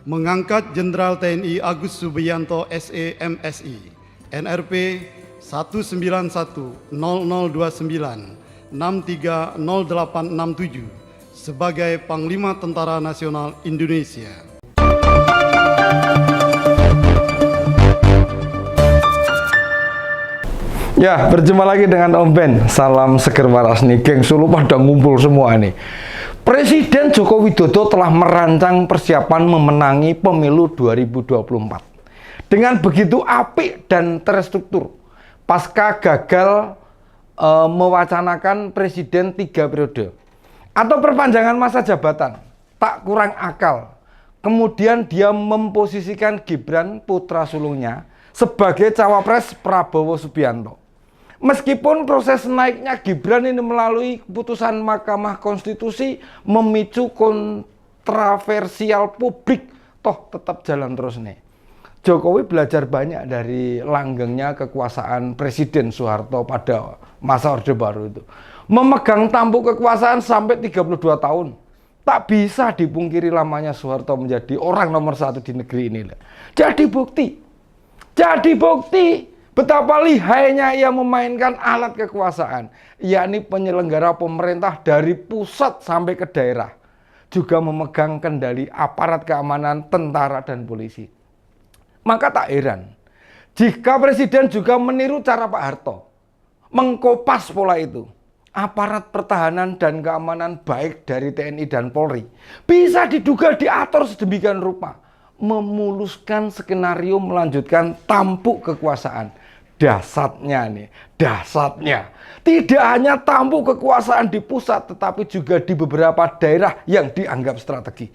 mengangkat Jenderal TNI Agus Subianto SE MSI NRP 1910029630867 sebagai Panglima Tentara Nasional Indonesia. Ya, berjumpa lagi dengan Om Ben. Salam seger waras nih, geng Solo pada ngumpul semua nih. Presiden Joko Widodo telah merancang persiapan memenangi pemilu 2024. Dengan begitu apik dan terstruktur, pasca gagal mewacanakan presiden 3 periode atau perpanjangan masa jabatan, tak kurang akal. Kemudian dia memposisikan Gibran putra sulungnya sebagai cawapres Prabowo Subianto. Meskipun proses naiknya Gibran ini melalui keputusan Mahkamah Konstitusi memicu kontroversial publik, toh tetap jalan terus nih. Jokowi belajar banyak dari langgengnya kekuasaan Presiden Soeharto pada masa Orde Baru itu. Memegang tampuk kekuasaan sampai 32 tahun. Tak bisa dipungkiri lamanya Soeharto menjadi orang nomor 1 di negeri ini. Jadi bukti betapa lihainya ia memainkan alat kekuasaan, yakni penyelenggara pemerintah dari pusat sampai ke daerah, juga memegang kendali aparat keamanan, tentara dan polisi. Maka tak heran jika Presiden juga meniru cara Pak Harto, mengkopas pola itu. Aparat pertahanan dan keamanan baik dari TNI dan Polri bisa diduga diatur sedemikian rupa, memuluskan skenario melanjutkan tampuk kekuasaan. Dasarnya tidak hanya tampuk kekuasaan di pusat, tetapi juga di beberapa daerah yang dianggap strategi.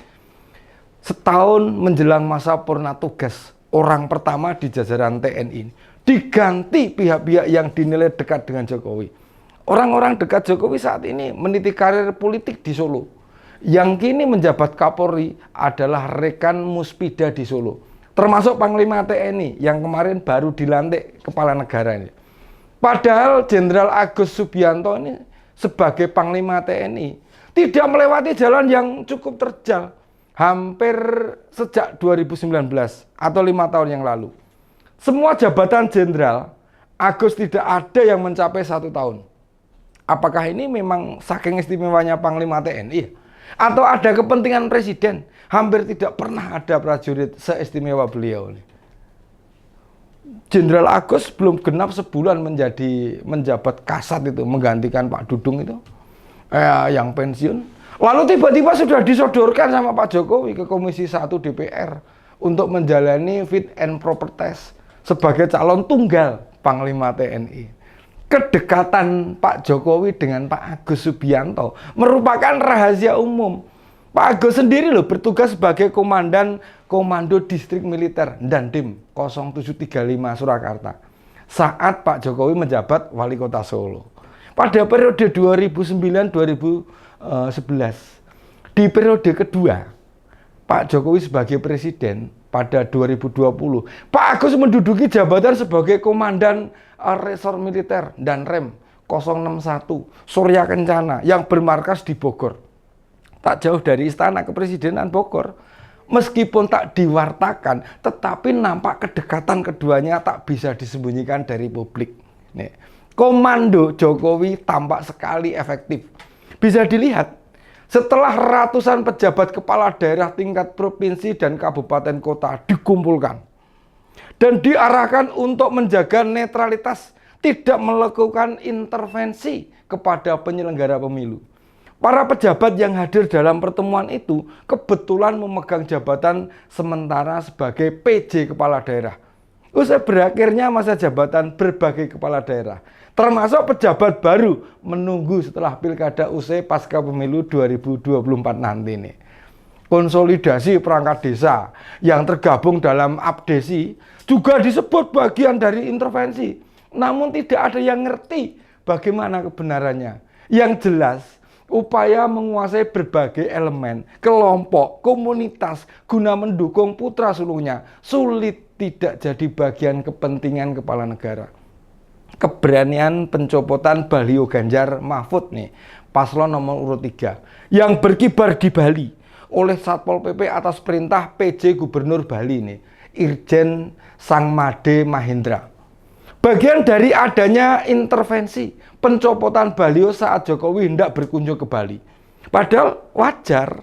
Setahun menjelang masa purna tugas, orang pertama di jajaran TNI diganti pihak-pihak yang dinilai dekat dengan Jokowi. Orang-orang dekat Jokowi saat ini meniti karir politik di Solo. Yang kini menjabat Kapolri adalah rekan Muspida di Solo, termasuk Panglima TNI yang kemarin baru dilantik kepala negara ini. Padahal Jenderal Agus Subianto ini sebagai Panglima TNI tidak melewati jalan yang cukup terjal hampir sejak 2019 atau 5 tahun yang lalu. Semua jabatan jenderal Agus tidak ada yang mencapai 1 tahun. Apakah ini memang saking istimewanya Panglima TNI? Atau ada kepentingan presiden? Hampir tidak pernah ada prajurit seistimewa beliau. Jenderal Agus belum genap sebulan menjabat kasat itu, menggantikan Pak Dudung itu yang pensiun. Lalu tiba-tiba sudah disodorkan sama Pak Jokowi ke Komisi 1 DPR untuk menjalani fit and proper test sebagai calon tunggal Panglima TNI. Kedekatan Pak Jokowi dengan Pak Agus Subianto merupakan rahasia umum. Pak Agus sendiri loh bertugas sebagai Komandan Komando Distrik Militer Dandim 0735 Surakarta saat Pak Jokowi menjabat Wali Kota Solo pada periode 2009-2011. Di periode kedua Pak Jokowi sebagai Presiden pada 2020, Pak Agus menduduki jabatan sebagai Komandan Resor Militer dan Rem 061 Surya Kencana yang bermarkas di Bogor, tak jauh dari Istana Kepresidenan Bogor. Meskipun tak diwartakan, tetapi nampak kedekatan keduanya tak bisa disembunyikan dari publik. Nih, komando Jokowi tampak sekali efektif. Bisa dilihat setelah ratusan pejabat kepala daerah tingkat provinsi dan kabupaten kota dikumpulkan dan diarahkan untuk menjaga netralitas, tidak melakukan intervensi kepada penyelenggara pemilu. Para pejabat yang hadir dalam pertemuan itu kebetulan memegang jabatan sementara sebagai PJ Kepala Daerah. Usai berakhirnya masa jabatan berbagai kepala daerah, termasuk pejabat baru menunggu setelah pilkada usai pasca pemilu 2024 nanti nih. Konsolidasi perangkat desa yang tergabung dalam APDESI juga disebut bagian dari intervensi. Namun tidak ada yang ngerti bagaimana kebenarannya. Yang jelas, upaya menguasai berbagai elemen, kelompok, komunitas guna mendukung putra sulungnya sulit tidak jadi bagian kepentingan kepala negara. Keberanian pencopotan baliho Ganjar Mahfud nih, paslon nomor urut 3 yang berkibar di Bali oleh Satpol PP atas perintah PJ Gubernur Bali nih, Irjen Sangmade Mahendra. Bagian dari adanya intervensi pencopotan baliho saat Jokowi hendak berkunjung ke Bali. Padahal wajar,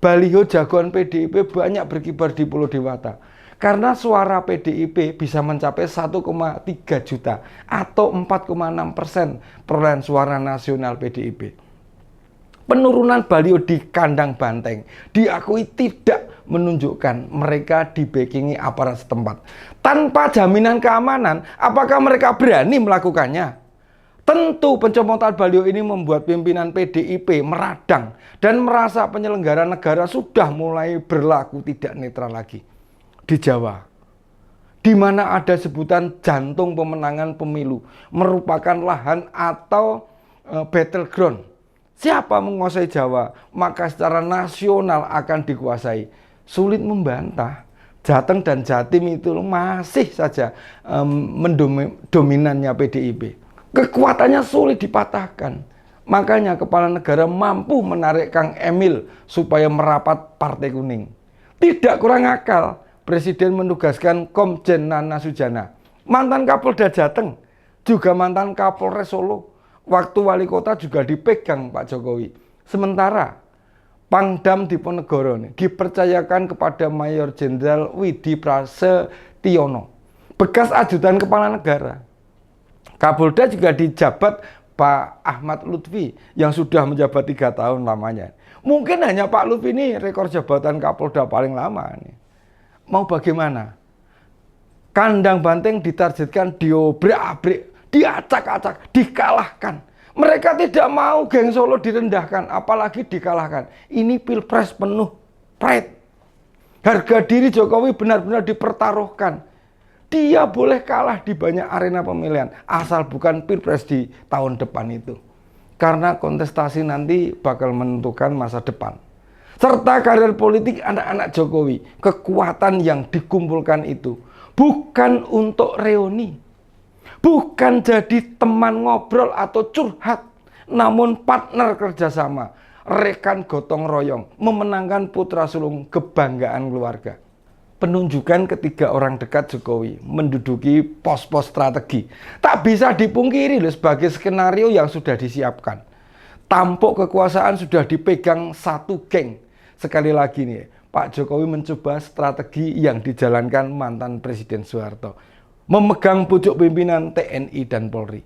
baliho jagoan PDIP banyak berkibar di Pulau Dewata. Karena suara PDIP bisa mencapai 1,3 juta atau 4,6% perolehan suara nasional PDIP. Penurunan baliho di kandang banteng diakui tidak menunjukkan mereka dibackingi aparat setempat. Tanpa jaminan keamanan, apakah mereka berani melakukannya? Tentu pencopotan baliho ini membuat pimpinan PDIP meradang dan merasa penyelenggara negara sudah mulai berlaku tidak netral lagi. Di Jawa, di mana ada sebutan jantung pemenangan pemilu, merupakan lahan atau battleground. Siapa menguasai Jawa, maka secara nasional akan dikuasai. Sulit membantah, Jateng dan Jatim itu masih saja mendominannya PDIP. Kekuatannya sulit dipatahkan. Makanya kepala negara mampu menarik Kang Emil supaya merapat Partai Kuning. Tidak kurang akal, Presiden menugaskan Komjen Nana Sujana, mantan Kapolda Jateng, juga mantan Kapolres Solo. Waktu wali kota juga dipegang Pak Jokowi. Sementara Pangdam Diponegoro dipercayakan kepada Mayor Jenderal Widi Prasetyono, bekas ajudan kepala negara. Kapolda juga dijabat Pak Ahmad Lutfi yang sudah menjabat 3 tahun lamanya. Mungkin hanya Pak Lutfi ini rekor jabatan Kapolda paling lama nih. Mau bagaimana? Kandang banteng ditargetkan diobrak-abrik, diacak-acak, dikalahkan. Mereka tidak mau geng Solo direndahkan, apalagi dikalahkan. Ini pilpres penuh pride. Harga diri Jokowi benar-benar dipertaruhkan. Dia boleh kalah di banyak arena pemilihan, asal bukan pilpres di tahun depan itu. Karena kontestasi nanti bakal menentukan masa depan. Serta karir politik anak-anak Jokowi, kekuatan yang dikumpulkan itu bukan untuk reuni, bukan jadi teman ngobrol atau curhat, namun partner kerjasama, rekan gotong royong, memenangkan putra sulung kebanggaan keluarga. Penunjukan ketiga orang dekat Jokowi menduduki pos-pos strategi tak bisa dipungkiri sebagai skenario yang sudah disiapkan. Tampuk kekuasaan sudah dipegang satu geng. Sekali lagi nih, Pak Jokowi mencoba strategi yang dijalankan mantan Presiden Soeharto, memegang pucuk pimpinan TNI dan Polri.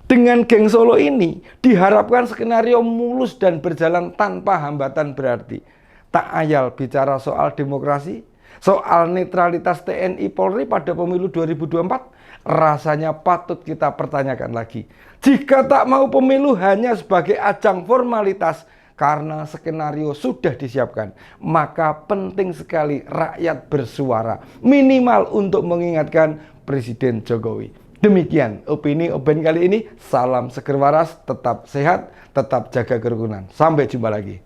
Dengan geng Solo ini, diharapkan skenario mulus dan berjalan tanpa hambatan berarti. Tak ayal bicara soal demokrasi, soal netralitas TNI Polri pada pemilu 2024, rasanya patut kita pertanyakan lagi. Jika tak mau pemilu hanya sebagai ajang formalitas, karena skenario sudah disiapkan, maka penting sekali rakyat bersuara, minimal untuk mengingatkan Presiden Jokowi. Demikian opini Oben kali ini. Salam seger waras, tetap sehat, tetap jaga kerukunan. Sampai jumpa lagi.